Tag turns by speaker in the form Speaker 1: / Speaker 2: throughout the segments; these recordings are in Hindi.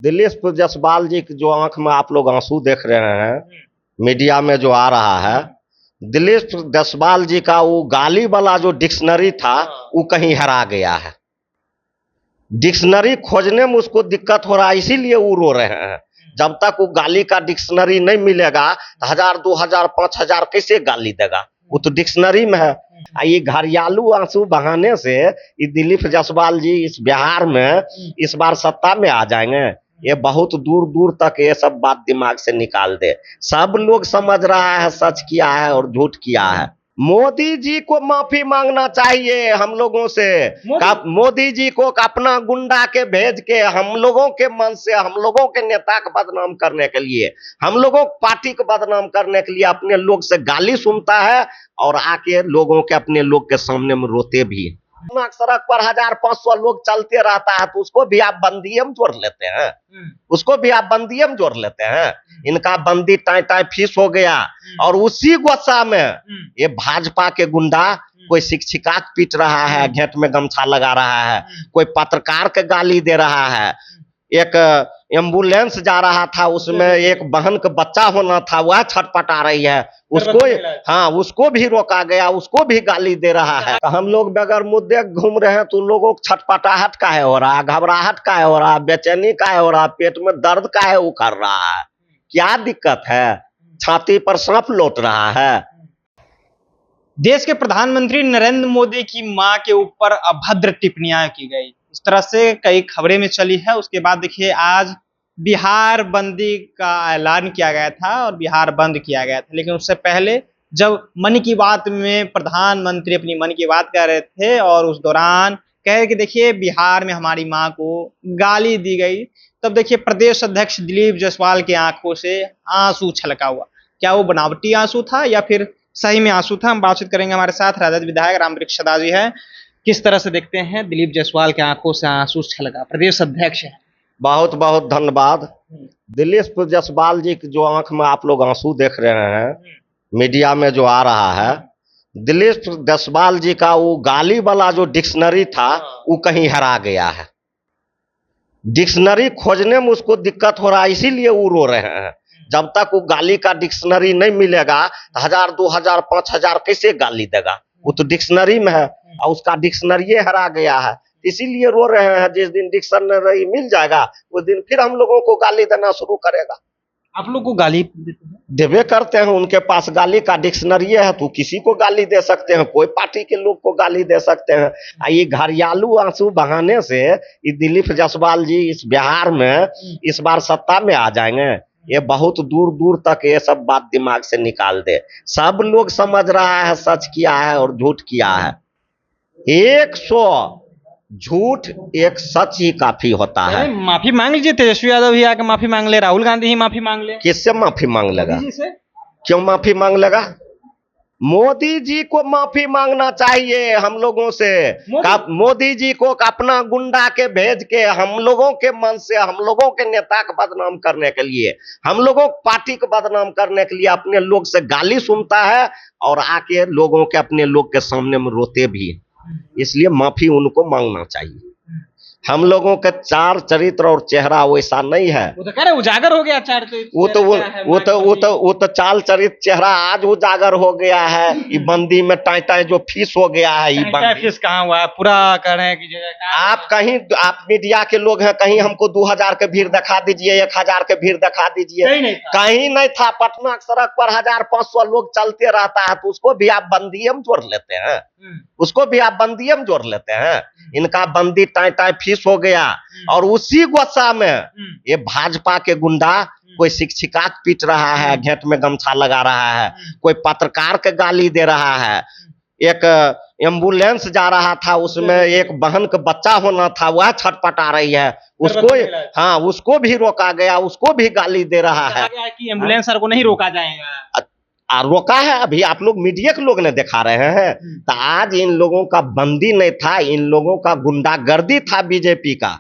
Speaker 1: दिलीप जायसवाल जी की जो आंख में आप लोग आंसू देख रहे हैं, मीडिया में जो आ रहा है, दिलीप जायसवाल जी का वो गाली वाला जो डिक्शनरी था वो कहीं हरा गया है। डिक्शनरी खोजने में उसको दिक्कत हो रहा है, इसीलिए वो रो रहे हैं। जब तक वो गाली का डिक्शनरी नहीं मिलेगा तो 1000, 2000, 5000 कैसे गाली देगा? वो तो डिक्शनरी में है। ये घरियालू आंसू बहाने से ये दिलीप जायसवाल जी इस बिहार में इस बार सत्ता में आ जाएंगे, ये बहुत दूर दूर तक ये सब बात दिमाग से निकाल दे। सब लोग समझ रहा है सच किया है और झूठ किया है। मोदी जी को माफी मांगना चाहिए हम लोगों से। मोदी जी को अपना गुंडा के भेज के हम लोगों के मन से, हम लोगों के नेता को बदनाम करने के लिए, हम लोगों पार्टी को बदनाम करने के लिए अपने लोग से गाली सुनता है और आके लोगों के अपने लोग के सामने में रोते भी। सड़क पर 1500 लोग चलते रहता है तो उसको भी आप बंदी में जोड़ लेते हैं, उसको भी आप बंदी में जोड़ लेते हैं। इनका बंदी टाई टाई फीस हो गया और उसी गुस्सा में ये भाजपा के गुंडा कोई शिक्षिका पीट रहा है, घेट में गमछा लगा रहा है, कोई पत्रकार के गाली दे रहा है, एक एम्बुलेंस जा रहा था उसमें एक बहन का बच्चा होना था वह छटपटा रही है, उसको उसको भी रोका गया, उसको भी गाली दे रहा है। हम लोग बगैर मुद्दे घूम रहे हैं तो लोगों को छटपटाहट का है हो रहा, घबराहट का है हो रहा, बेचैनी का है हो रहा, पेट में दर्द का है उखड़ रहा है। क्या दिक्कत है? छाती पर सांप लौट रहा है।
Speaker 2: देश के प्रधानमंत्री नरेंद्र मोदी की मां के ऊपर अभद्र टिप्पणियां की गई, इस तरह से कई खबरें में चली है। उसके बाद देखिए आज बिहार बंदी का ऐलान किया गया था और बिहार बंद किया गया था, लेकिन उससे पहले जब मन की बात में प्रधानमंत्री अपनी मन की बात कर रहे थे और उस दौरान कह रहे कि देखिए बिहार में हमारी मां को गाली दी गई, तब देखिए प्रदेश अध्यक्ष दिलीप जायसवाल की आंखों से आंसू छलका हुआ। क्या वो बनावटी आंसू था या फिर सही में आंसू था? हम बातचीत करेंगे। हमारे साथ राजद विधायक रामवृक्ष सदा जी है। किस तरह से देखते हैं दिलीप जायसवाल की आंखों से आंसू छलका, प्रदेश अध्यक्ष है।
Speaker 1: बहुत बहुत धन्यवाद। दिलीप जायसवाल जी की जो आंख में आप लोग आंसू देख रहे हैं, मीडिया में जो आ रहा है, दिलीप जायसवाल जी का वो गाली वाला जो डिक्शनरी था वो कहीं हरा गया है। डिक्शनरी खोजने में उसको दिक्कत हो रहा है, इसीलिए वो रो रहे हैं। जब तक वो गाली का डिक्शनरी नहीं मिलेगा तो 1000, 2000, 5000 कैसे गाली देगा? वो तो डिक्शनरी में है और उसका डिक्शनरी हरा गया है, इसीलिए रो रहे हैं। जिस दिन डिक्शनरी मिल जाएगा उस दिन फिर हम लोगों को गाली देना शुरू करेगा।
Speaker 2: आप लोग को गाली
Speaker 1: देवे करते हैं, उनके पास गाली का डिक्शनरी है तो किसी को गाली दे सकते हैं, कोई पार्टी के लोग को गाली दे सकते हैं। ये घरियालू आंसू बहाने से ये दिलीप जायसवाल जी इस बिहार में इस बार सत्ता में आ जाएंगे, ये बहुत दूर दूर तक ये सब बात दिमाग से निकाल दे। सब लोग समझ रहा है सच किया है और झूठ किया है। 100 झूठ एक सच ही काफी होता है।
Speaker 2: माफी मांग लीजिए, तेजस्वी यादव भी आके माफी मांग ले, राहुल गांधी ही माफी मांग ले।
Speaker 1: किससे माफी मांग लेगा? क्यों माफी मांग लेगा? मोदी जी को माफी मांगना चाहिए हम लोगों से। मोदी जी को अपना गुंडा के भेज के हम लोगों के मन से, हम लोगों के नेता को बदनाम करने के लिए, हम लोगों पार्टी को बदनाम करने के लिए अपने लोग से गाली सुनता है और आके लोगों के अपने लोग के सामने में रोते भी। इसलिए माफी उनको मांगना चाहिए। हम लोगों के चार चरित्र और चेहरा वैसा नहीं है।
Speaker 2: वो तो कह रहे उजागर हो गया चार
Speaker 1: वो तो चाल चरित्र चेहरा आज उजागर हो गया है। ये बंदी में टाई टाई जो फीस हो गया है, ये
Speaker 2: फीस कहाँ हुआ है? पूरा कह रहे हैं कि
Speaker 1: आप कहीं, आप मीडिया के लोग हैं, कहीं हमको 2000 के भीड़ दिखा दीजिए, 1000 के भीड़ दिखा दीजिए। कहीं नहीं था। पटना सड़क पर 1500 लोग चलते रहता है तो उसको भी आप बंदी में जोड़ लेते हैं, उसको भी आप बंदी में जोड़ लेते हैं। इनका बंदी टाई टाई फीस हो गया और उसी गुस्सा में ये भाजपा के गुंडा कोई शिक्षिका पीट रहा है, घेट में गमछा लगा रहा है, कोई पत्रकार के गाली दे रहा है, एक एम्बुलेंस जा रहा था उसमें एक बहन का बच्चा होना था वह छटपटा रही है, उसको उसको भी रोका गया, उसको भी गाली दे रहा है
Speaker 2: कि एम्बुलेंस को नहीं रोका जाएगा।
Speaker 1: रोका है। अभी आप लोग मीडिया के लोग ने दिखा रहे हैं। तो आज इन लोगों का बंदी नहीं था, इन लोगों का गुंडागर्दी था बीजेपी का,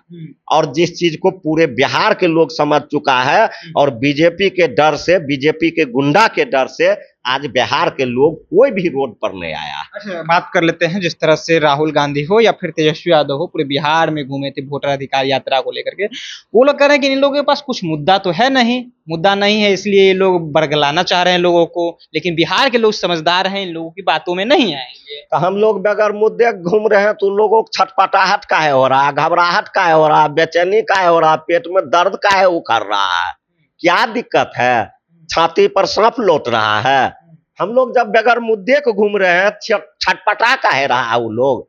Speaker 1: और जिस चीज को पूरे बिहार के लोग समझ चुका है और बीजेपी के डर से, बीजेपी के गुंडा के डर से आज बिहार के लोग कोई भी रोड पर नहीं आया।
Speaker 2: अच्छा, बात कर लेते हैं जिस तरह से राहुल गांधी हो या फिर तेजस्वी यादव हो पूरे बिहार में घूमे थे वोटर अधिकार यात्रा को लेकर के। वो लोग कह रहे हैं कि इन लोगों के पास कुछ मुद्दा तो है नहीं, मुद्दा नहीं है इसलिए ये लोग बरगलाना चाह रहे हैं लोगों को, लेकिन बिहार के लोग समझदार हैं, इन लोगों की बातों में नहीं आएंगे।
Speaker 1: तो हम लोग बगैर मुद्दे घूम रहे हैं तो लोगों को छटपटाहट काहे हो रहा है, घबराहट काहे हो रहा है, बेचैनी काहे हो रहा है, पेट में दर्द काहे उखड़ रहा है, क्या दिक्कत है, छाती पर सांप लौट रहा है। हम लोग जब बगैर मुद्दे को घूम रहे हैं छटपटा काहे रहा है वो लोग।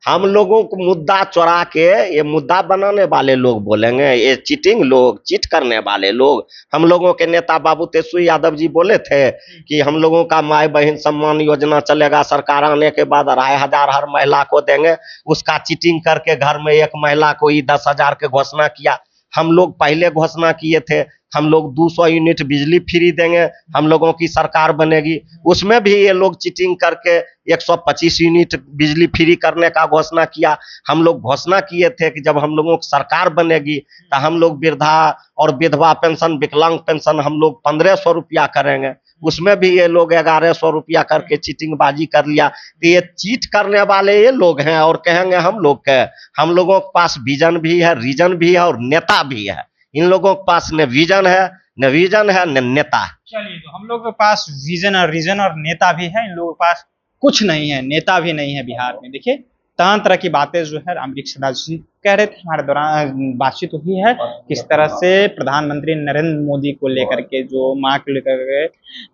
Speaker 1: हम लोगों को मुद्दा चुरा के ये मुद्दा बनाने वाले लोग बोलेंगे, ये चीटिंग लोग, चीट करने वाले लोग। हम लोगों के नेता बाबू तेजस्वी यादव जी बोले थे कि हम लोगों का माई बहन सम्मान योजना चलेगा, सरकार आने के बाद 2,500 हर महिला को देंगे। उसका चीटिंग करके घर में एक महिला को ही 10,000 के घोषणा किया। हम लोग पहले घोषणा किए थे हम लोग 200 यूनिट बिजली फ्री देंगे, हम लोगों की सरकार बनेगी। उसमें भी ये लोग चीटिंग करके 125 यूनिट बिजली फ्री करने का घोषणा किया। हम लोग घोषणा किए थे कि जब हम लोगों की सरकार बनेगी तो हम लोग वृद्धा और विधवा पेंशन, विकलांग पेंशन हम लोग 1500 रुपया करेंगे। उसमें भी ये लोग 1100 रुपया करके चीटिंग बाजी कर लिया। तो ये चीट करने वाले ये लोग हैं और कहेंगे हम लोग के। हम लोगों के पास विजन भी है, रीजन भी है और नेता भी है। इन लोगों के पास न विजन है, न रीजन है, न नेता।
Speaker 2: चलिए, तो हम लोगों के पास विजन और रीजन और नेता भी है, इन लोगों के पास कुछ नहीं है, नेता भी नहीं है बिहार में। देखिए तरह तरह की बातें जो है अमरीक सदाज जी कह रहे थे, हमारे दौरान बातचीत हुई है किस तरह से प्रधानमंत्री नरेंद्र मोदी को लेकर के जो मां को लेकर के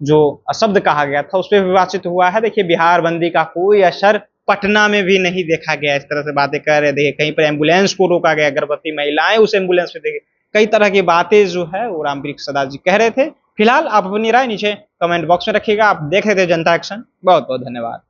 Speaker 2: जो अशब्द कहा गया था उस पर भी बातचीत हुआ है। देखिए बिहार बंदी का कोई असर पटना में भी नहीं देखा गया, इस तरह से बातें कर रहे। देखिए कहीं पर एम्बुलेंस को रोका गया, गर्भवती महिलाएं उस एम्बुलेंस में देखिए, कई तरह की बातें जो है वो अमरीक सदाज जी कह रहे थे। फिलहाल आप अपनी राय नीचे कमेंट बॉक्स में रखिएगा। आप देख रहे थे जनता एक्शन, बहुत बहुत धन्यवाद।